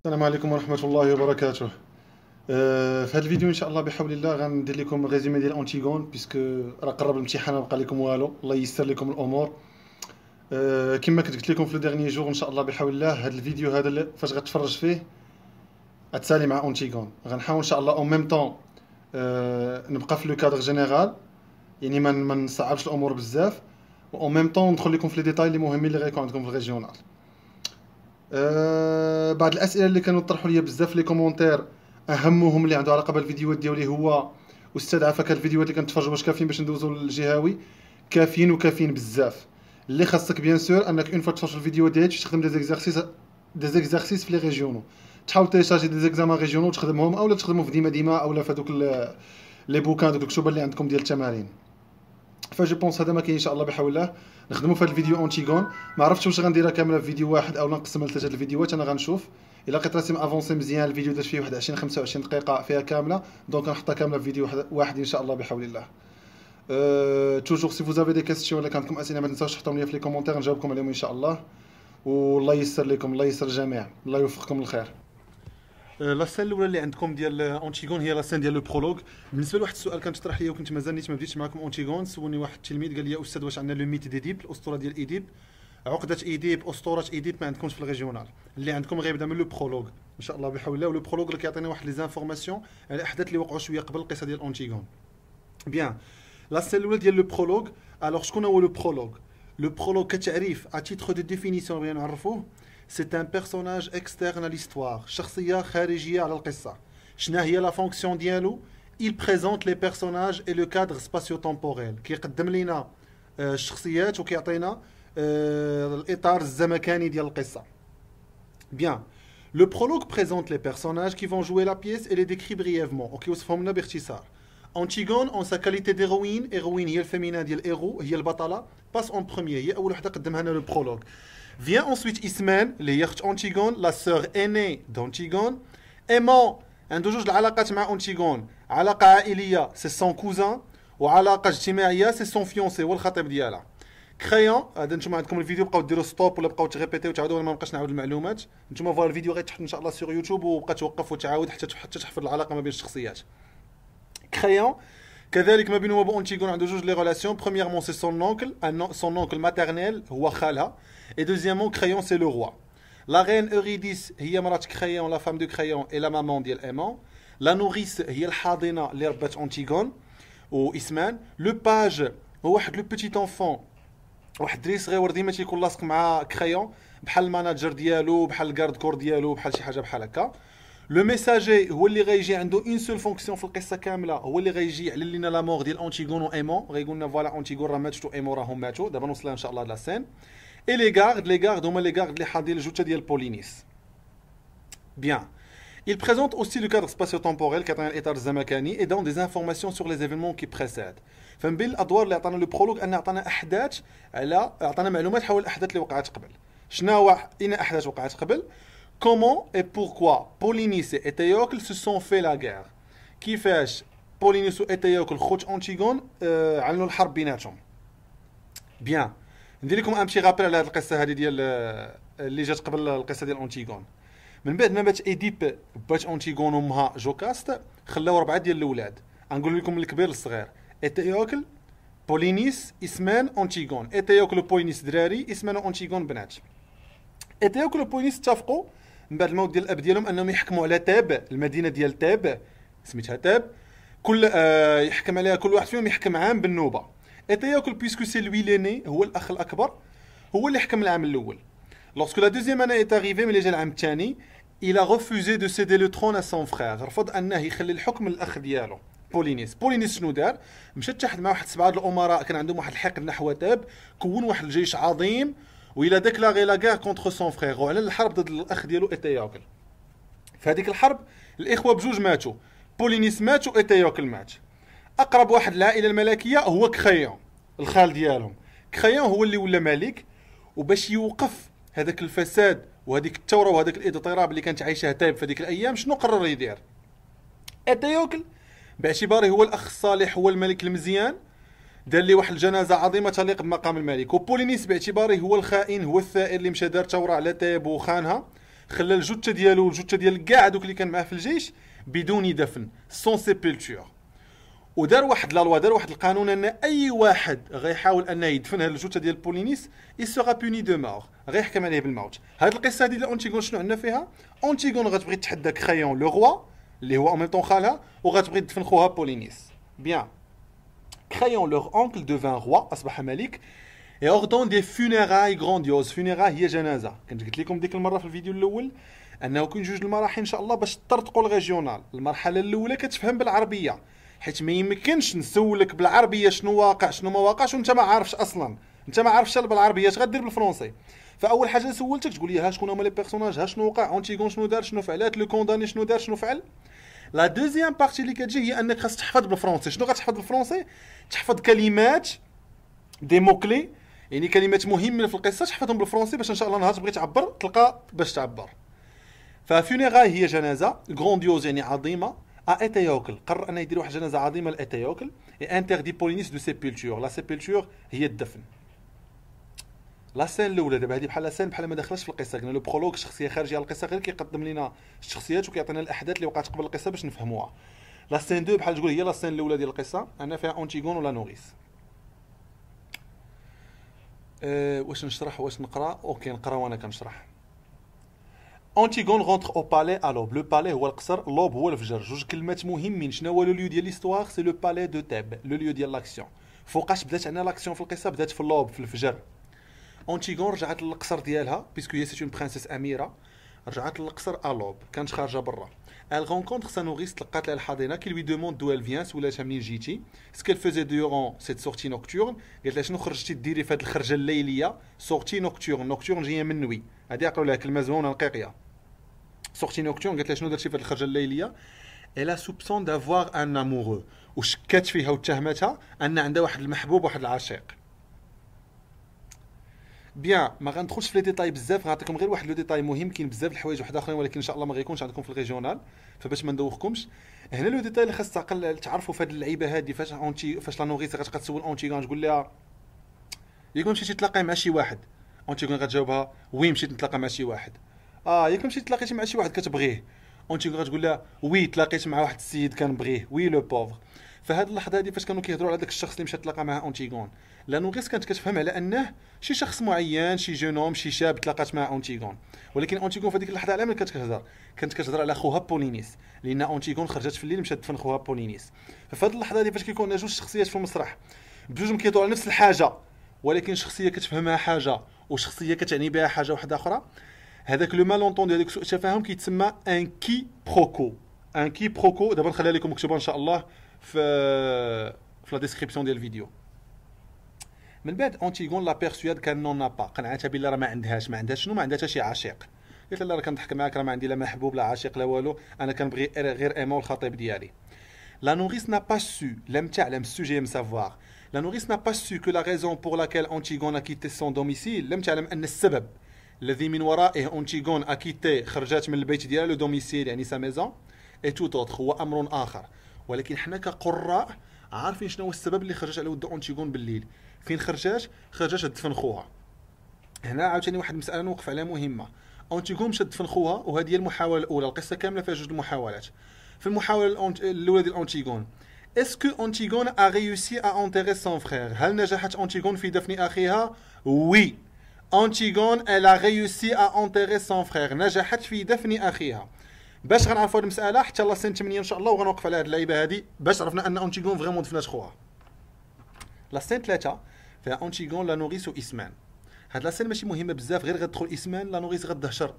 السلام عليكم ورحمة الله وبركاته. في هذا الفيديو ان شاء الله بحول الله غندير لكم ريزومي ديال اونتيغون بيسكو راه قرب الامتحان ما بقى لكم والو. الله ييسر لكم الامور. كما كنت قلت لكم في لو ديرني جور ان شاء الله بحول الله هذا الفيديو هذا فاش غتفرج فيه غتسالي مع اونتيغون. غنحاول ان شاء الله اون ميم طون نبقى في لو كادر جينيرال، يعني ما نصعبش الامور بزاف، و اون ميم طون ندخل لكم في لي ديتاي اللي مهمين اللي غيكون عندكم في الريجيونال. بعض الاسئله اللي كانوا طرحوا لي بزاف في لي كومونتير اهمهم اللي عنده علاقه بالفيديوهات ديالي هو استاذ عفاك الفيديوهات اللي كنتفرجوا واش كافيين باش ندوزوا للجهوي؟ كافيين وكافيين بزاف. اللي خاصك بيان سور انك اون فوا تفرج الفيديوهات ديالك تخدم دي زيكزارسيس في لي ريجيونو، تحاول تيشارجي دي زيكزامان ريجيونو وتخدمهم، اولا تخدمهم في ديما اولا في هذوك لي بوكان دوك الكتب اللي عندكم ديال التمارين. فجو بونس هذا ما كاين ان شاء الله بحول الله. نخدموا في هذا الفيديو اونتيغون. ما عرفتش واش غنديرها كامله في فيديو واحد او نقسمها لثلاثه الفيديوهات، انا غنشوف. الا لقيت راسي افونسي مزيان الفيديو درت فيه واحد 20 25 دقيقه فيها كامله، دونك نحطها كامله في فيديو واحد ان شاء الله بحول الله. توجور سي فوز افي دي كيستيون ولا كانتكم اسئله ما تنساوش تحطوهم لي في لي كومونتير نجاوبكم عليهم ان شاء الله. والله ييسر لكم، الله ييسر الجميع، الله يوفقكم للخير. لا سين الاولى اللي عندكم ديال اونتيغون هي لا سين ديال لو برولوج. بالنسبه لواحد السؤال كان طرح ليا وكنت مازال نيت ما بديتش معكم اونتيغون، سولني واحد التلميذ قال لي استاذ واش عندنا لو ميت ديديب، الاسطوره ديال ايديب، عقده ايديب، اسطوره ايديب ما عندكمش في الريجيونال. اللي عندكم غيبدا من لو برولوج ان شاء الله بحول الله. ولو برولوج اللي كيعطينا واحد لي زانفورماسيون على الاحداث اللي وقعوا شويه قبل القصه ديال اونتيغون. بيان، لا سين الاولى ديال لو برولوج. الوغ شكون هو لو برولوج؟ لو برولوج كتعريف ا تيتر دو ديفينيسيون بغينا نعرفوه، سي ان بيرسوناج اكسترن ا ليستوار، شخصيه خارجيه على القصه. شنا هي لا فونكسيون ديالو؟ il présente les personnages et le cadre spatio-temporel. كيقدم لينا الشخصيات وكيعطينا الاطار الزمكاني ديال القصه. Bien. Le prologue présente les personnages qui vont jouer la pièce et les décrit brièvement. وكيوصفهم لنا باختصار. Antigone en sa qualité d'héroïne, héroïne هي الفيمينا ديال الهيرو، هي البطله، passe en premier، هي اول وحده قدمها لنا le prologue. Vient ensuite Ismène اللي هي اخت Antigone، la sœur aînée d'Antigone. Aimant عنده جوج العلاقات مع أونتيغون، علاقة عائلية سي سون كوزان، وعلاقة اجتماعية سي سون فيونسي هو الخطيب ديالها. كريون هذا نتوما عندكم الفيديو بقاو ديروا ستوب ولا بقاو تغيبيتيو وتعاودوا، ما نبقاش نعاود المعلومات. نتوما فوا الفيديو غيتحط ان شاء الله سور يوتيوب وبقى توقف وتعاود حتى تحفظ العلاقة ما بين الشخصيات. كريون كذلك ما بينه وبين أونتيغون عنده جوج لي ريلاسيون. برومييرمون سي سون اونكل، سون اونكل ماتيرنيل هو خالها، اي دوزيامون كريون سي لو روا. La reine Eurydice هي مرات كريون، لا فام دو كريون، اي لا مامون ديال ايمون. لا نوريس هي الحاضنه اللي ربات اونتيغون واسمان. لو باج هو واحد لو بيتي انفون، واحد الدري صغير ديما تيكون لاصق مع كريون، بحال الماناجر ديالو، بحال الكارد كور ديالو، بحال شي حاجه بحال هكا. لو ميساجي هو اللي غيجي عنده اون سول فونكسيون في القصه كامله، هو اللي غيجي يعلن لنا لا مور ديال اونتيغون و ايمون، غيقول لنا فوالا اونتيغون راه ماتت و ايمون راهم ماتوا. دابا نوصلها ان شاء الله لا سين. اي لي غارد هما لي غارد اللي حاضرين الجوته ديال بولينيس. بيان. Il présente aussi le cadre spatio-temporel كيعطينا الاطار الزمكاني et donne des informations sur les événements qui précèdent. فمن بين الادوار اللي عطانا لو برولوج ان عطانا احداث، عطانا معلومات حول الاحداث اللي وقعت قبل. شنو هو اين احداث وقعت قبل؟ Comment et pourquoi Polynice et Théocle se sont fait la guerre. كيفاش بولينيس و ايتيوكل خوت اونتيغون علنوا الحرب بيناتهم. بيان، ندير لكم ان بشي رابيل على هذه القصه هذه ديال اللي جات قبل القصه ديال اونتيغون. من بعد ما مات ايديب بات اونتيغون وامها جوكاست، خلاو 4 ديال الاولاد. غنقول لكم من الكبير للصغير: ايتيوكل، بولينيس، اسمان، اونتيغون. ايتيوكل وبولينيس دراري، اسمان وانتيغون بنات. ايتيوكل وبولينيس اتفقوا من بعد الموت ديال الاب ديالهم انهم يحكموا على تاب، المدينه ديال تاب سميتها تاب، كل يحكم عليها كل واحد فيهم يحكم عام بالنوبه. ايتيوكل بيسكو سي لوي ليني، هو الاخ الاكبر، هو اللي حكم العام الاول. Lorsque la deuxième année est arrivée ملي جا العام الثاني، il a refusé de céder le trône à son frère، رفض انه يخلي الحكم للاخ ديالو بولينيس. بولينيس شنو دار؟ مشى تحد مع واحد 7 الامراء كان عندهم واحد الحقد نحو تاب، كون واحد الجيش عظيم، وإلا ديكلاري لا غير كونتر سون فخيغ، وعلن الحرب ضد الاخ ديالو ايتيوكل. في هذيك الحرب الاخوه بجوج ماتوا، بولينيس مات وايتيوكل مات. اقرب واحد العائله الملكيه هو كريون الخال ديالهم. كريون هو اللي ولا ملك، وباش يوقف هذاك الفساد وهذيك الثوره وهذاك الاضطراب اللي كانت عايشاه تايب في هذيك الايام، شنو قرر يدير؟ ايتيوكل باعتباره هو الاخ الصالح، هو الملك المزيان، دار لي واحد الجنازه عظيمه تليق بمقام الملك. وبولينيس باعتباره هو الخائن، هو الثائر اللي مشى دار ثوره على تايب وخانها، خلى الجثه ديالو والجثه ديال كاع دوك اللي كان معاه في الجيش بدون دفن، سون سيبلتور. ودار واحد لا لوا، دار واحد القانون ان اي واحد غيحاول انه يدفن هاد الجثه ديال بولينيس اي سوغا بوني دو مور، غيحكم عليه بالموت. هاد القصه ديال اونتيغون شنو عندنا فيها؟ اونتيغون غتبغي تحدى كريون لو روا اللي هو اون ميم طون خالها، وغتبغي تدفن خوها بولينيس. بيان، كريون لور اونكل دوفان روا، اصبح ملك، et ordonne des funérailles grandioses. funérailles هي جنازه. كنت قلت لكم ديك المره في الفيديو الاول انه كاين جوج المراحل ان شاء الله باش تطرطقوا الريجيونال. المرحله الاولى كتفهم بالعربيه، حيت ما يمكنش نسولك بالعربيه شنو واقع شنو ما واقعش وانت ما عارفش اصلا، انت ما عارفش بالعربيه، اش غدير بالفرنسي؟ فاول حاجه سولتك تقول لي ها شكون هما لي بيرسوناج، ها شنو وقع، اونتيغون شنو دار شنو فعلات، لو كونداني شنو دار شنو فعل. لا دوزيام بارتي اللي كتجي هي انك خاص تحفظ بالفرنسي. شنو غتحفظ بالفرنسي؟ تحفظ كلمات دي موكلي، يعني كلمات مهمه في القصه تحفظهم بالفرنسي باش ان شاء الله نهار تبغي تعبر تلقى باش تعبر. ففينيغاي هي جنازه، غرونديوز يعني عظيمه، اتيوكل قرر انه يدير واحد الجنازه عظيمه لاتيوكل، اي انتردي بولينيس دو سيبولتور. لا سيبولتور هي الدفن. لا سين الاولى دابا هذه بحال لا سين بحال ما دخلش في القصه، قلنا لو برولوج شخصيه خارجيه على القصه غير كيقدم لنا الشخصيات وكيعطينا الاحداث اللي وقعت قبل القصه باش نفهموها. لا سين 2 بحال تقول هي لا سين الاولى ديال القصه، انا فيها اونتيغون ولا نوريس. واش نشرح واش نقرا؟ اوكي نقرا وانا كنشرح. اونتيغون رونتر او بالي ا لوب. لو بالي هو القصر، لوب هو الفجر. جوج كلمات مهمين. شنو هو لو ليو ديال ليستوار؟ سي لو بالي دو تاب، لو ليو ديال لاكسيون. فوقاش بدات عندنا لاكسيون في القصه؟ بدات في اللوب، في الفجر. اونتيغون رجعت للقصر ديالها بيسكو هي سي اون برانسيس اميره، رجعت للقصر ا لوب، كانت خارجه برا. ال رونكونتر سا نوريس، تلقات لها الحاضنه كي لوي دوموند دو ال فيان، سولاتها منين جيتي، سكيل فوزي دورون سيت سورتي نوكتورن، قالت لها شنو خرجتي ديري في هذه الخرجه الليليه؟ سورتي نوكتورن، نوكتورن جايه من نوي، هذه عقلوا لها كلمه زوينه نقيقيه. سورتي نوكتورن، قالت لها شنو درتي في هذه الخرجه الليليه؟ الا سوبسون دافوار ان امورو، وشكات فيها واتهمتها ان عندها واحد المحبوب واحد العشيق. بيان، ما غندخلش في لي ديتاي بزاف، غنعطيكم غير واحد لو ديتاي مهم. كاين بزاف الحوايج واحد اخرين ولكن ان شاء الله ما غيكونش عندكم في الريجيونال، فباش ما ندوخكمش هنا لو ديتاي اللي خاص تعقل تعرفوا في هذه اللعيبه هذه. فاش لا نوريس غتبقى تسول اونتيغون تقول لها ياك مشيتي تلاقي مع شي واحد، اونتيغون غتجاوبها وي مشيت نتلاقى مع شي واحد. ياك مشيت تلاقيتي مع شي واحد كتبغيه، اونتيغون غتقول لها وي تلاقيت مع واحد السيد كنبغيه، وي لو بوفر. فهاد اللحظه هذه فاش كانوا كيهضروا على داك الشخص اللي مشى تلاقى مع اونتيغون، لا نوريس كانت كتفهم على انه شي شخص معين، شي جونوم، شي شاب تلاقات مع اونتيغون. ولكن اونتيغون في هذيك اللحظه على من كانت كتهضر؟ كانت كتهضر على خوها بولينيس، لان اونتيغون خرجت في الليل مشات تدفن خوها بولينيس. ففي هذه اللحظه هذه فاش كيكون جوج شخصيات في المسرح بجوجهم كيهضروا على نفس الحاجه، ولكن شخصيه كتفهمها حاجه وشخصيه كتعني بها حاجه واحده اخرى، هذاك لو مالونطوندو، هذاك سوء التفاهم كيتسمى ان كي بروكو. ان كي بروكو دابا نخليها لكم مكتوبه ان شاء الله في لا ديسكريبسيون ديال الفيديو. من بعد اونتيغون لا بيرسواد كان نون نا با، قنعتها بلي راه ما عندهاش شنو، ما عندها حتى شي عشيق. قالت لها راه كنضحك معاك، راه ما عندي لا محبوب لا عشيق لا والو، انا كنبغي غير ايمون الخطيب ديالي. لا نوريس نا با سو، لم تعلم، السوجي ام سافوار. لا نوريس نا با سو كو لا ريزون بور لاكيل اونتيغون ا كيتي سون دوميسيل، لم تعلم ان السبب الذي من ورائه اونتيغون ا كيتي خرجت من البيت ديالها، لو دوميسيل يعني سا ميزون، اي تو اوتر هو امر اخر. ولكن حنا كقراء عارفين شنو هو السبب اللي خرجت على ود اونتيغون بالليل. فين خرجت تدفن خوها. هنا عاوتاني واحد المساله نوقف عليها مهمه. اونتيغون مشات تدفن خوها، وهذه هي المحاوله الاولى. القصه كامله فيها جوج المحاولات. في المحاوله الاولى ديال اونتيغون، اسكو اونتيغون ا ريوسي ا انتيري سون فخير، هل نجحت اونتيغون في دفن اخيها؟ وي، اونتيغون الا ريوسي ا انتيري سون فخير، نجحت في دفن اخيها. باش غنعرفوا هذه المساله حتى لا سين 8 ان شاء الله، وغنوقف على هذه اللعيبه هذه باش عرفنا ان اونتيغون فريمون دفنات خوها. لا سين 3 فيها اونتيغون لا نوريس واسمان. هاد لا سين ماشي مهمه بزاف، غير غتدخل اسمان لا نوريس غدهشر،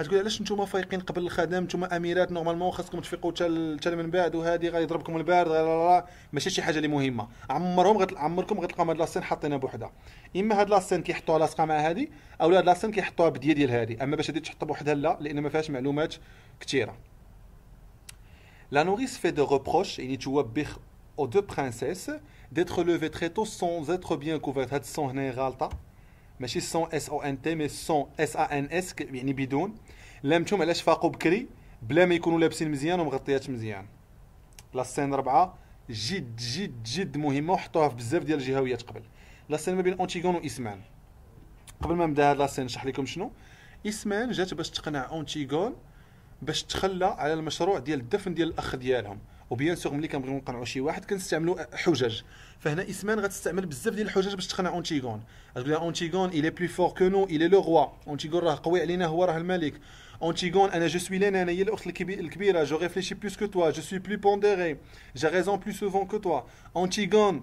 غتقول علاش نتوما فايقين قبل الخدم، نتوما اميرات نورمالمون خاصكم تفيقوا حتى من بعد، وهذه غيضربكم البارد، لا ماشي شي حاجه اللي مهمه. عمركم غتلقاو هاد لا سين حاطينها بوحدها. اما هاد لا سين كيحطوها لاصقه مع هذه، اولا هاد لا سين كيحطوها بديه ديال هذه، اما باش هذه تحط بوحدها لا، لان ما فيهاش معلومات كثيره. La nourrice fait des reproches, يعني توبخ aux deux princesses d'être levées très tôt sans être bien couvertes. هاد الصون هنا غالطه، ماشي الصون اس او ان تي، مي الصون اس ا ان اس، يعني بدون. لامتهم علاش فاقوا بكري بلا ما يكونوا لابسين مزيان ومغطيات مزيان. لا سين 4 جد جد جد مهمه، وحطوها في بزاف ديال الجهويات قبل. لا سين ما بين اونتيغون واسمان. قبل ما نبدا هاد لا سين نشرح لكم شنو إسمان جات باش تقنع أونتيغون باش تخلى على المشروع ديال الدفن ديال الاخ ديالهم. وبيان سور ملي كنبغيو نقنعوا شي واحد كنستعملوا حجج. فهنا اسمان غتستعمل بزاف ديال الحجج باش تقنع اونتيغون. غتقول لها اونتيغون إلي بلو فور كو نو إلي لو روا. اونتيغون راه قوي علينا، هو راه الملك. اونتيغون انا جو سوي لين انا هي الاخت الكبيره. جو ريفليشي بلوس كو توا، جو سوي بلو بونديري، جي ريزون بلو سوفون كو توا. اونتيغون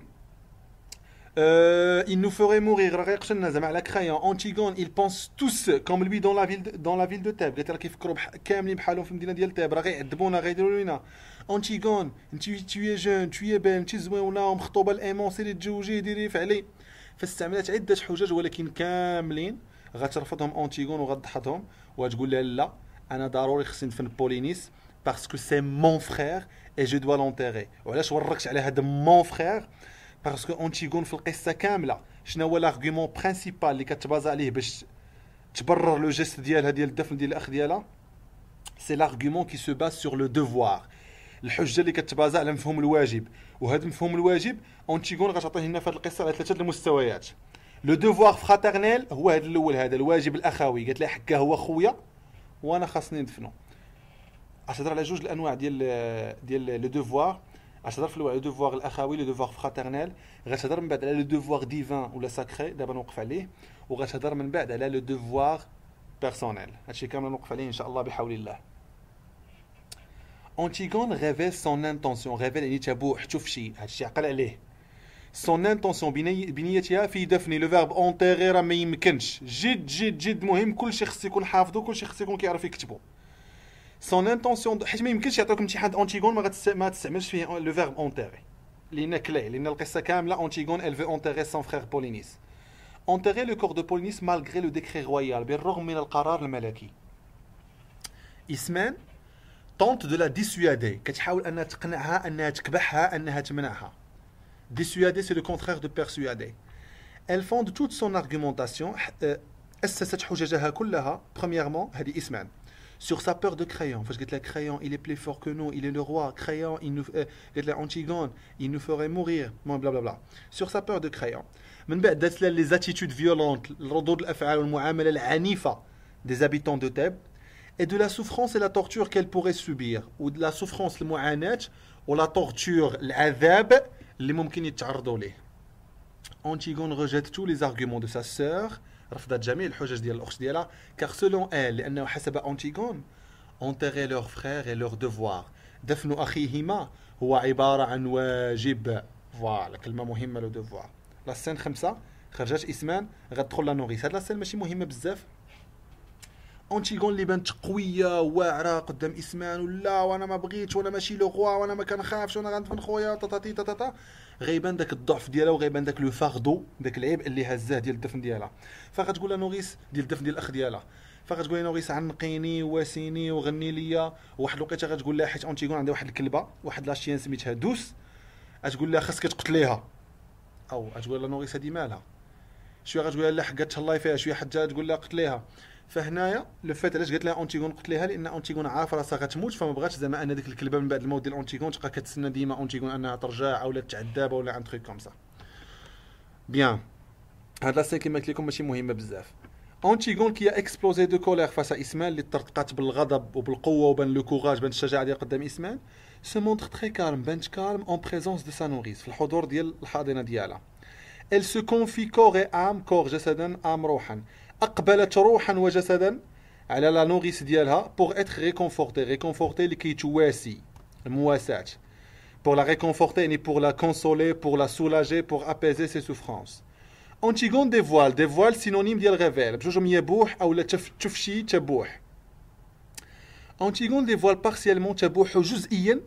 il nous ferait mourir. راه غيقتلنا زعما على كرايون. Antigone ils pensent tous comme lui dans la ville de Thèbes. قالت راه كيفكروا كاملين بحالهم في المدينه ديال تيب. راه غيعذبونا غيديروا لينا. Antigone tu es jeune tu es belle انت زوينه ومخطوبه الايمون سيري تزوجي ديري فعلي. فاستعملت عده حجج ولكن كاملين غترفضهم اونتيغون وغتضحضهم وغتقول لها لا انا ضروري خصني ندفن بولينيس باسكو سي مون فرير اي جو دوا لونتيري. وعلاش وركت على هذا مون فرير؟ باسكو اونتيغون في القصه كامله شنو هو لارغومون برينسيبال اللي كتبازا عليه باش تبرر لو جيست ديالها ديال الدفن ديال الاخ ديالها؟ سي لارغومون كي سو باز سور لو دوفوار. الحجه اللي كتبازا على مفهوم الواجب. وهذا مفهوم الواجب اونتيغون غتعطيه لنا في هذه القصه على ثلاثه المستويات. لو دوفوار فراترنيل هو هذا الاول، هذا الواجب الاخوي. قالت له حكا هو خويا وانا خاصني ندفنو. غتهضر على جوج الانواع ديال لو دوفوار. غتهضر في لو دوفوار الاخوي لو دوفوار فراترنيل، غتهضر من بعد على لو دوفوار ديفان ولا ساكري دابا نوقف عليه، وغتهضر من بعد على لو دوفوار بيرسونيل. هادشي كامل نوقف عليه ان شاء الله بحول الله. Antigone révèle son intention. révèle يعني تبوح تشوف شي، هادشي عقل عليه. son intention بنيتها في دفني. لو فيرب اونتيغي راه ما يمكنش، جد جد جد مهم، كلشي خص يكون حافظو، كلشي خص يكون كيعرف يكتبو. son intention حيت ما يمكنش يعطيوك امتحان اونتيغون ما تستعملش فيه لو فيرب اونتيغي لان كلي، لان القصه كامله اونتيغون elle veut enterrer son frère Polynice. enterrer le corps de Polynice malgré le décret royal، بالرغم من القرار الملكي. إسمان tente de la dissuader، كتحاول انها تقنعها، انها تكبحها، انها تمنعها. dissuader c'est le contraire de persuader. elle fonde toute son argumentation، اسست حججها كلها premièrement هذه إسمان sur sa peur de Crayon. فاش قلت لها Crayon il est plus fort que nous, il est le roi. Crayon il nous قلت لها Antigone il nous ferait mourir، بلا بلا بلا. sur sa peur de Crayon. من بعد دات لها les attitudes violentes، الردود الافعال والمعامله العنيفه des habitants de Thèbes et de la souffrance et la torture qu'elle pourrait subir. ou de la souffrance المعاناه ولا torture العذاب اللي ممكن يتعرضوا ليه. Antigone rejette tous les arguments de sa sœur، رفضت جميع الحجج ديال الاخت ديالها. car selon elle لانه حسب أونتيغون enterrer leur frère et leur devoir، دفن اخيهما هو عباره عن واجب. فوالا كلمه مهمه لو دوفوار. لا سين 5 خرجت إسمان غتدخل لا نوريس. هاد لا سين ماشي مهمه بزاف. أونتيغون اللي بانت قويه واعره قدام إسمان، ولا وانا ما بغيتش وانا ماشي لو غوا وانا ما كنخافش وانا غندفن خويا تاتاتي تاتاتا، غيبان داك الضعف ديالها وغيبان داك لو فاردو، داك العيب اللي هزاه ديال الدفن ديالها. فغتقول لها نوريس ديال الدفن ديال الاخ ديالها، فغتقول لها نوريس عنقيني واسيني وغني ليا. وواحد الوقيته غتقول لها حيت أونتيغون عندها واحد الكلبه واحد لاشيان سميتها دوس، غتقول لها خاصك تقتليها. او غتقول لها نوريس هادي مالها شويه، غتقول لها لا حقات الله فيها شويه، حتى تقول لها قتليها. فهنايا لو فات علاش قالت لها أونتيغون قتليها، لان أونتيغون عارفه راسها غتموت، فما بغاتش زعما ان ديك الكلبه من بعد الموت ديال أونتيغون تبقى كتسنى ديما أونتيغون انها ترجع او لا تعذب ولا عن تريك كوم سا. بيان هاد لا سي كيما قلت لكم ماشي مهمه بزاف. أونتيغون كي اكسبلوزي دو كولير فاس إسمان، اللي طرطقات بالغضب وبالقوه وبان لو كوراج، بان الشجاعه ديال قدام إسمان. سو مونتر تري كالم، بانت كالم اون بريزونس دو سا نوريس، في الحضور ديال الحاضنه ديالها. elle se confie corps et âme، كور جسدا ام روحا، اقبلت روحا وجسدا على لا نوريس ديالها pour être réconfortée. réconfortée لكي تواسي، المواساة. pour la réconforter يعني pour la consoler، pour la soulager، pour apaiser ses souffrances. Antigone dévoile، dévoile synonyme ديال révèle، بجوجهم يبوح او لا تفشي تبوح. Antigone dévoile partiellement، تبوح جزئيا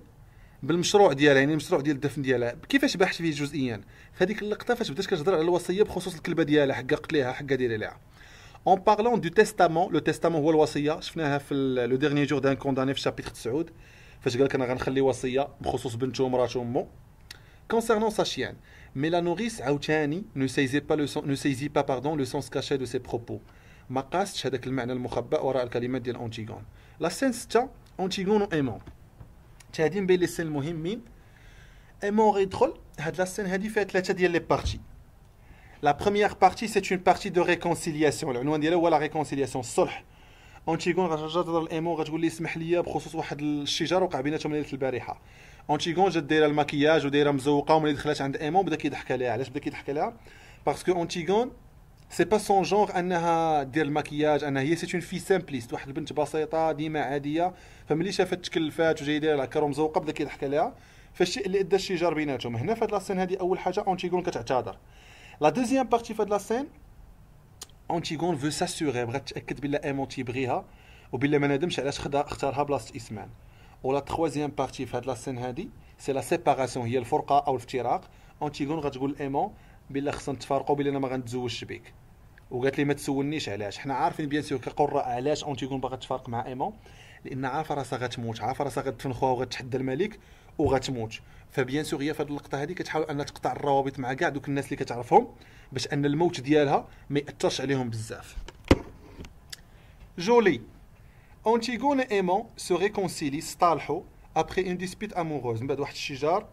بالمشروع ديالها، يعني المشروع ديال الدفن ديالها. كيفاش بحث فيه جزئيا؟ في هذيك اللقطه فاش بدات كتهضر على الوصيه بخصوص الكلبه ديالها، حقا قتليها حقا ديري ليها. En parlant du testament، le testament هو الوصيه، شفناها في لو ديرني جور دان كونداني في شابيتر 9 فاش قال لك انا غنخلي وصيه بخصوص بنته ومراته وامه. concernant sa chienne. mais la nourrice عاوتاني ne saisit pas pardon le sens caché de ses propos، ما قاستش هذاك المعنى المخبأ وراء الكلمات ديال أونتيغون. لا سين 6 أونتيغون و ايمون، تهادين بين لي سين المهمين. ايمون غيدخل هاد لا سين هادي فيها ثلاثه ديال لي بارتي. La première partie c'est une partie de réconciliation، العنوان ديالها هو la réconciliation، الصلح. اونتيغون غترجع تهضر الايمون، غتقول لي اسمح لي بخصوص واحد الشجر وقع بيناتهم ليله البارحه. اونتيغون جات دايره الماكياج ودايره مزوقه، وملي دخلت عند ايمون بدا كيضحك عليها. علاش بدا كيضحك عليها؟ باسكو اونتيغون سي با سون جونغ انها دير الماكياج، انها هي سي اون في سامبليست، واحد البنت بسيطه ديما عاديه. فملي شافت تكلفات وجاي دايره هكا مزوقه بدا كيضحك عليها. فالشيء اللي ادى الشجار بيناتهم هنا في هاد لاسين هادي اول حاجه اونتيغون كتعتذر. لا دوزيام بارتي في هاد لاسين اونتيغون فو ساسيغي، بغات تاكد بلا ايمون تيبغيها وبلا ما ندمش علاش اختارها بلاصه اسمان. ولا تخوازيام بارتي في هاد لاسين هادي سي لا سيباراسيون، هي الفرقه او الافتراق. اونتيغون غتقول ايمون بلا خصنا نتفارقوا، بلا انا ما غنتزوجش بك. وقالت لي ما تسولنيش علاش. حنا عارفين بيان سور كقراء علاش اونتيغون باغا تفارق مع ايمون، لان عارفه راسها غتموت، عارفه راسها غتدفن خوها وغتحدى الملك وغتموت. فبيان سور هي في هذه اللقطه هذه كتحاول انها تقطع الروابط مع كاع دوك الناس اللي كتعرفهم، باش ان الموت ديالها ما ياثرش عليهم بزاف. جولي. اونتيغون و ايمون سو ريكونسيلي، صالحوا ابري اون ديسبيت اموروز، من بعد واحد الشجار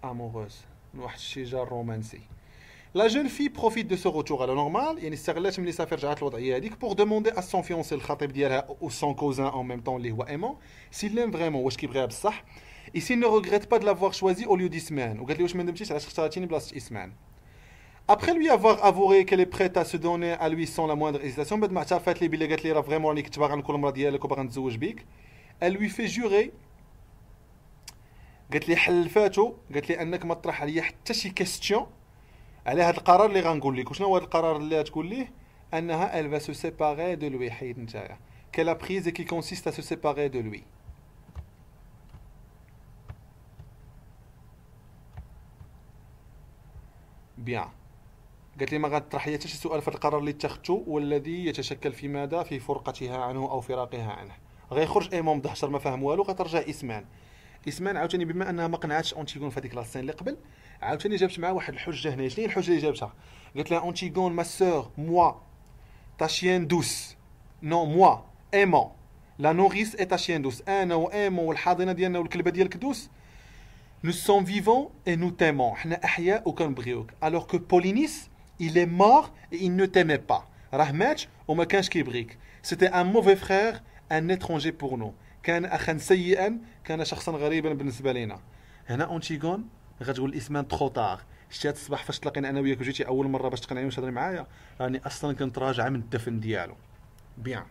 اموروز، من واحد الشجار رومانسي. لا جون في بروفيت دو سو روتور على نورمال، يعني استغلات ملي صافي رجعت الوضعيه هذيك بور دوموندي ا سون فيونسي، الخطيب ديالها او سون كوزان اون ميم طون اللي هو ايمون، سي لين فريمون واش كيبغيها بصح، اي سي نو ريغريت با دو لافوار شوازي او ليو ديسمان، وقالت لي واش ما ندمتيش علاش اختارتيني بلاصه اسمان. Après lui avoir avoué qu'elle est prête à se donner à lui sans la moindre hésitation, بعد ما اعترفت لي بلي قالت لي راه فريمون راني كنت باغا نكون المراه ديالك وباغا نتزوج بيك. elle lui fait jurer، قالت لي حلفاتو، قالت لي انك ما تطرح عليا حتى شي كيستيون على هذا القرار اللي غنقول لك. وشنو هو هذا القرار اللي غتقول ليه؟ انها elle va se séparer de lui، حيد نتايا qu'elle a prise et qui consiste à se séparer de lui. bien. قالت لي ما غتطرح لي حتى شي سؤال في القرار اللي اتخذته والذي يتشكل في ماذا؟ في فرقتها عنه او فراقها عنه. غيخرج ايمون بدهشر ما فاهم والو، غترجع اسمان. اسمان عاوتاني بما انها ما قنعاتش اونتيغون في هذيك لاسين اللي قبل، عاوتاني جابت معاه واحد الحجه هنا. شنو هي الحجه اللي جابتها؟ قالت لها اونتيغون ما سور موا تا شيان دوس، نو موا ايمون لا نوريس اي تا شيان دوس، انا وايمون والحاضنه ديالنا والكلبه ديالك دوس، nous sommes vivants et nous t'aimons، حنا احياء وكنبغيوك. alors que Polynice il est mort et il ne t'aimait pas، راه مات وما كانش كيبغيك. c'était un mauvais frère، un étranger pour nous، كان اخا سيئا، كان شخصا غريبا بالنسبه لنا. هنا اونتيغون غتقول الاسمان ترو طار. شتي هاد الصباح فاش تلاقينا انا وياك وجيتي اول مره باش تقنعني وتهضري معايا، راني اصلا كنت راجعه من الدفن ديالو. بيان.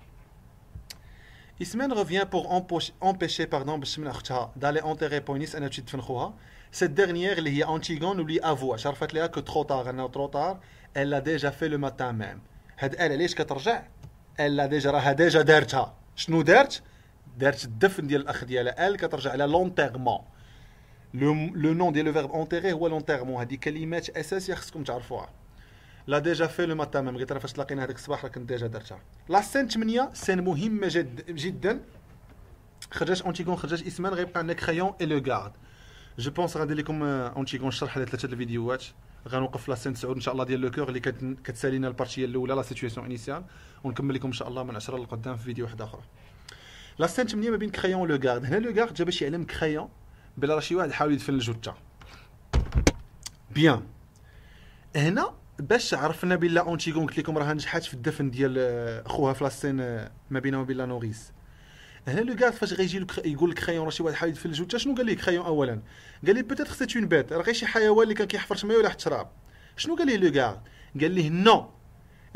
اسمان revient pour empêcher باش تمنع اختها d'aller enterrer Polynice، انا تمشي تدفن خوها. cette dernière اللي هي اونتيغون ولي افوا شرفت ليها كو ترو طار، انه ترو طار elle a déjà fait le matin même. هاد قال علاش كترجع؟ elle a déjà راها ديجا دارتها. شنو دارت؟ دارت الدفن ديال الاخ ديالها. elle كترجع على لونتيرمون. لو نون ديال لو فيرب اونتيغي هو لونتيرمون. هذه كلمات اساسيه خصكم تعرفوها. لا ديجا في لو ماتان ميم، قلت راه فاش تلاقينا هذاك الصباح راه كنت ديجا درتها. لا سين 8 سين مهمه جدا. خرجت اونتيغون، خرجت اسمان، غيبقى عندنا كريون اي لو غارد. جو بونس غندير لكم اونتيغون الشرح على 3 الفيديوهات. غنوقف في لا سين 9 ان شاء الله ديال لو كور اللي كتسالينا البارتيه الاولى لا سيتوياسيون انيسيال، ونكمل لكم ان شاء الله من 10 لقدام في فيديو واحد اخر. لا سين 8 ما بين كريون و لو غارد. هنا لو غارد جا باش يعلم كريون بلا راه شي واحد حاول يدفن الجثه. بيان. هنا باش عرفنا بلا اونتيغون قلت لكم راها نجحات في الدفن ديال خوها في لاسين ما بينها وبين لا نوريس. هنا لو غارد فاش غيجي يقول لك كريون راه شي واحد حاول يدفن الجثه، شنو قال ليه كريون؟ اولا قال ليه بيتيتر سيت اون بيت، راه غير شي حيوان اللي كان كيحفر تما ولا التراب. شنو قال ليه لو غارد؟ قال ليه نو.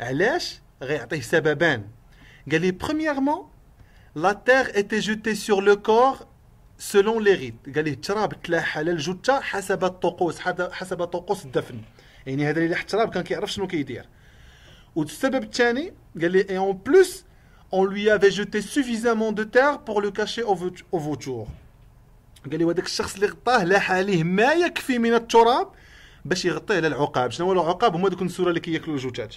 علاش؟ غيعطيه سببان. قال ليه برومييرمون لا تير ايتي جوتي سور لو كور سولون لي ريت، قال ليه التراب تلاح على الجثه حسب الطقوس، حسب طقوس الدفن. يعني هذا اللي لح التراب كان كيعرف شنو كيدير. والسبب الثاني قال لي اي اون بلوس اون لوي افي جوتي سوفيزامون دو تير بور لو كاشي او فوتور. قال لي وهذاك الشخص اللي غطاه لاح عليه ما يكفي من التراب باش يغطيه على العقاب. شنو هو العقاب؟ هما دوك النسوره اللي كياكلوا الجثات.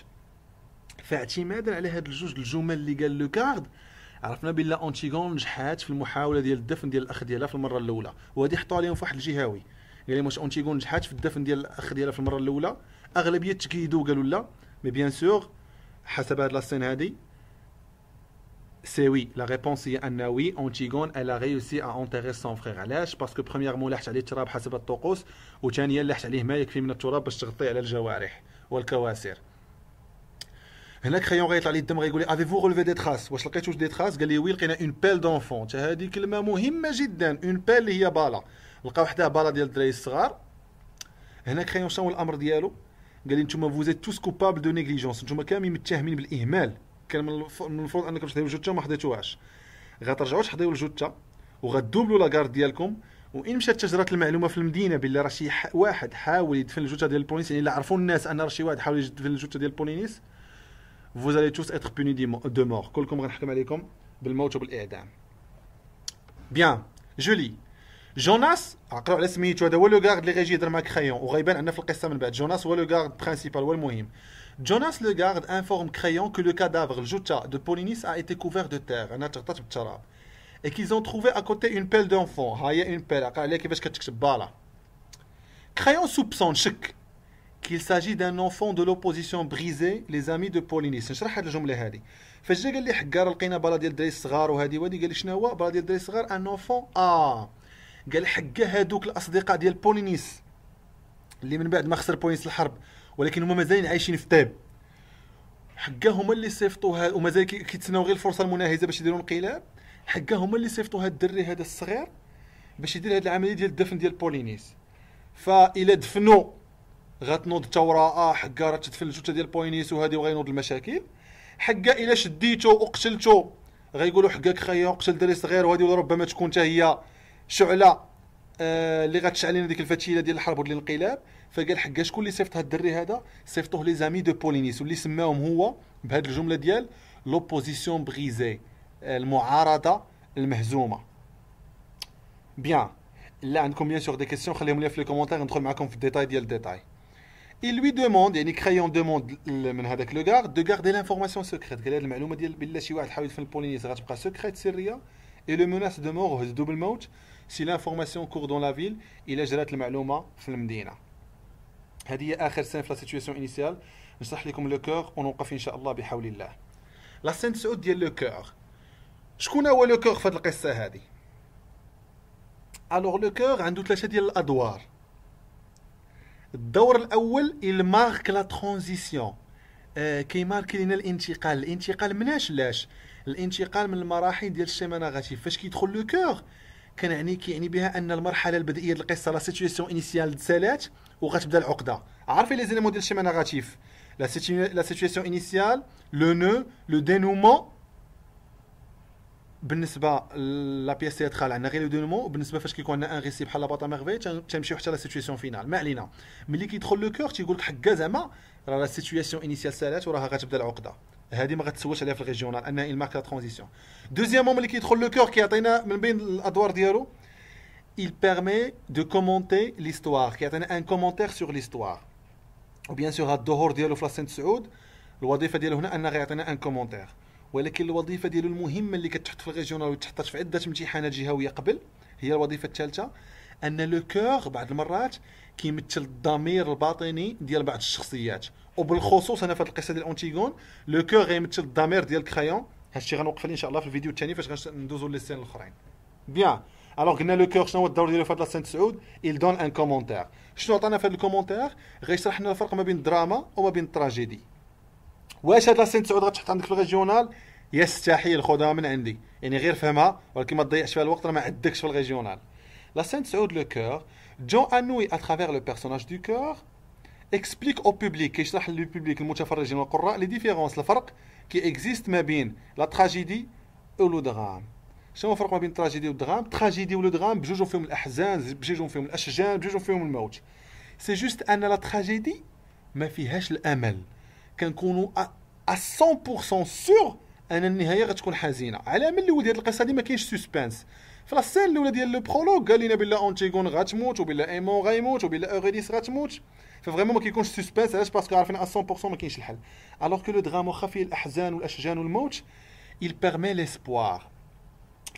فاعتمادا على هاد الجوج الجمل اللي قال لو كارد، عرفنا بلا اونتيغون نجحات في المحاوله ديال الدفن ديال الاخ ديالها في المره الاولى، وهذه حطوا عليهم في واحد الجهاوي. قال لي واش اونتيغون نجحات في الدفن ديال الاخ ديالها في المره الاولى؟ اغلبيه تكيدوا قالوا لا، مي بيان سور حسب هاد لاسين هادي سي وي. لا ريبونس هي ان وي اونتيغون الا ريوسي ا انتيغي سون فخير. علاش؟ باسكو برومييرمون لاحت عليه التراب حسب الطقوس، وثانيا لاحت عليه ما يكفي من التراب باش تغطيه على الجوارح والكواسر. هنا كريون غيطلع لي الدم غيقول لي افيفو رولفي دي تراس، واش لقيتوش دي تراس؟ قال لي وي لقينا اون بيل دونفون. حتى هذه كلمه مهمه جدا. اون بيل اللي هي بالا، لقاو حداه بالا ديال الدراري الصغار. هنا كريون شنو هو الامر ديالو؟ قال لي نتوما فوزيت توس كوبابل دو نيغليجونس، نتوما كاملين متهمين بالاهمال. كان من المفروض انكم تحضروا الجثه وما حضيتوهاش. غترجعوا تحضروا الجثه وغدوبلوا لاكارد ديالكم، وان مشات تجرات المعلومه في المدينه بالله راه شي واحد حاول يدفن الجثه ديال البوليس، يعني الا عرفوا الناس ان راه شي واحد حاول يدفن الجثه ديال البوليس، vous allez tous être punis de mort. كلكم غنحكم عليكم بالموت وبالاعدام. بيان جو لي جوناس، عقلوا على سميتو، هذا هو لو غارد اللي غيجي يهضر مع كريون وغيبان عندنا في القصه من بعد. جوناس هو لو غارد برينسيبال، هو المهم. جوناس لو غارد انفورم كريون que le cadavre الجثه de Polynice a été couvert de terre، انها تغطات بالتراب. et qu'ils ont trouvé à côté une pelle d'enfant. ها هي une pelle، عقل عليها كيفاش كتكتب بالا. كريون soupçonne شك qu'il s'agit d'un enfant de l'opposition brisée les amis de Polynice. نشرح هذه الجمله هذه. فاش جا قال لي حكار لقينا بالا ديال الدراري الصغار وهذه وهذه، قال لي شنو هو بالا ديال الدراري الصغار؟ ان اونفون. قال حكا هادوك الاصدقاء ديال بولينيس اللي من بعد ما خسر بولينيس الحرب ولكن هما مازالين عايشين في طيب، حكا هما اللي صيفطوا ومازال كيتسناو غير الفرصه المناهزه باش يديروا انقلاب. حكا هما اللي صيفطوا هاد الدري هذا الصغير باش يدير هاد العمليه ديال الدفن ديال بولينيس. فإلا دفنوا غتنوض الثوره، حكا راه تدفن الجثه ديال بولينيس وهذه وغينوض المشاكل. حكا الا شديتو وقتلتو غيقولوا حكاك خيا قتل دري صغير وهذه، وربما تكون حتى هي شعله اللي غتشعل لنا ديك الفتيله ديال الحرب وديال الانقلاب. فقال حكا شكون اللي صيفط هاد الدري هذا؟ صيفطوه لي زامي دو بولينيس، واللي سماهم هو بهاد الجمله ديال لوبوزيسيون بريزي، المعارضه المهزومه. بيان لا عندكم بيان سور دي كيسيون خليهم لي في لي كومونتير، ندخل معكم في الديتاي ديال الديتاي. Il lui demande يعني كريون دوموند من هذاك لو غارد دو غاردي لانفورماسيون سيكريت. قال هاد المعلومه ديال بلا شي واحد حاول يدفن البولينيس غتبقى سيكريت سريه، اي لو موناس دو مور وهددو بالموت سي لانفورماسيون كور دون لا فيل، الا جرات المعلومه في المدينه. هذه هي اخر سين في لا سيتوياسيون انيسيال. نشرح لكم لو كور ونوقف ان شاء الله بحول الله. لا سين سعود ديال لو كور، شكون هو لو كور في هذه القصه هذه؟ الوغ لو كور عنده ثلاثه ديال الادوار. الدور الاول il marque la transition، كيماركي لنا الانتقال مناش لاش الانتقال من المراحل ديال الشيما نيغاتيف. فاش كيدخل لو كور كيعني بها ان المرحله البدئيه ديال القصه لا سيتوياسيون انيسيال تسالات وغتبدا العقده. عارفين لي زيليمون ديال الشيما نيغاتيف؟ لا سيتوياسيون انيسيال، لو نو، لو دينومون. بالنسبه لا بيس تياترال عندنا غير لو دينومون، وبالنسبه فاش كيكون عندنا ان ريسي بحال لا باطا ميرفي تنمشيو حتى لا سيتوياسيون فينال. ما علينا، ملي كيدخل لو كور تيقول لك حكا زعما راه لا سيتوياسيون انيسيال سالات وراها غتبدا العقده. هذه ما غتسولش عليها في الريجيونال انها il marque la transition. دوزيامون ملي كيدخل لو كور كيعطينا من بين الادوار ديالو il permet de commenter l'histoire، كيعطينا ان كومونتير سور l'histoire. وبيان سور هاد الظهور ديالو في لاسنت سعود الوظيفه ديالو هنا انه غيعطينا ان كومونتير، ولكن الوظيفه ديالو المهمه اللي كتحط في الريجيونال وتحطات في عده امتحانات جهويه قبل هي الوظيفه الثالثه، ان لو كور بعض المرات كيمثل الضمير الباطني ديال بعض الشخصيات، وبالخصوص هنا في هذه القصه ديال اونتيغون لو كور غيمثل الضمير ديال كرايون. هادشي غنوقف عليه ان شاء الله في الفيديو الثاني فاش غندوزو لي سين الاخرين. بيان الوغ قلنا لو كور شنو هو الدور ديالو في هاد لاسنت سعود؟ il donne un commentaire. شنو عطانا في هذا الكومونتير؟ غيشرح لنا الفرق ما بين الدراما وما بين التراجيدي. واش هاد لاسين سعود غتحط عندك في الريجيونال؟ يستحيل، خذها من عندي، يعني غير فهمها ولكن ما تضيعش فيها الوقت، راه ما عندكش في الريجيونال. لاسين سعود لو كور، جون انوي اترافير لو بيرسوناج دو كور اكسبليك او بوبليك، كيشرح للبوبليك المتفرجين والقراء لي ديفيرونس الفرق كي اكزيست ما بين لا تراجيدي و لو درام. شنو هو الفرق ما بين التراجيدي والدرام؟ التراجيدي ولو درام بجوجهم فيهم الاحزان، بجوجهم فيهم الاشجان، بجوجهم فيهم الموت. سي جوست ان لا تراجيدي ما فيهاش الامل، كنكونوا 100% سور ان النهايه غتكون حزينه. على من الاول ديال القصه دي ما كاينش سسبانس. في السين الاولى ديال لو برولوغ قال لنا بلا اونتيغون غتموت وبلا ايمون غيموت وبلا اوريديس غتموت، ففريمون ما كيكونش سسبانس. علاش؟ باسكو عارفين 100% ما كاينش الحل. الوغ كو لو درام واخا فيه الاحزان والاشجان والموت il permet l'espoir،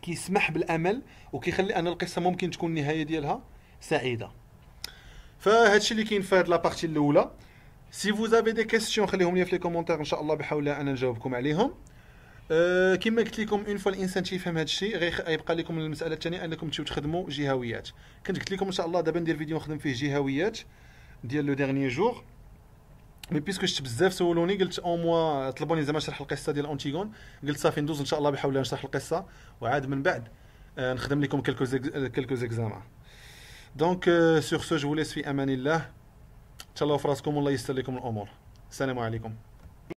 كيسمح بالامل وكيخلي ان القصه ممكن تكون النهايه ديالها سعيده. فهادشي اللي كاين في هاد لابارتي الاولى. سي فوز افي دي كيسيون خليهم لي في لي كومونتير ان شاء الله بحول الله انا نجاوبكم عليهم. كما قلت لكم اون فوا الانسان تيفهم هذا الشيء غيبقى لكم المساله الثانيه انكم تمشيو تخدموا جهويات. كنت قلت لكم ان شاء الله دابا ندير فيديو نخدم فيه جهويات ديال لو ديرني جور، مي بيسكو شفت بزاف سولوني قلت او موا طلبوني زعما نشرح القصه ديال اونتيغون، قلت صافي ندوز ان شاء الله بحول الله نشرح القصه، وعاد من بعد نخدم لكم كلكو زيكزامان. دونك سور سو جو ليس في امان الله، تهلاو في راسكم والله ييسر لكم الامور. السلام عليكم.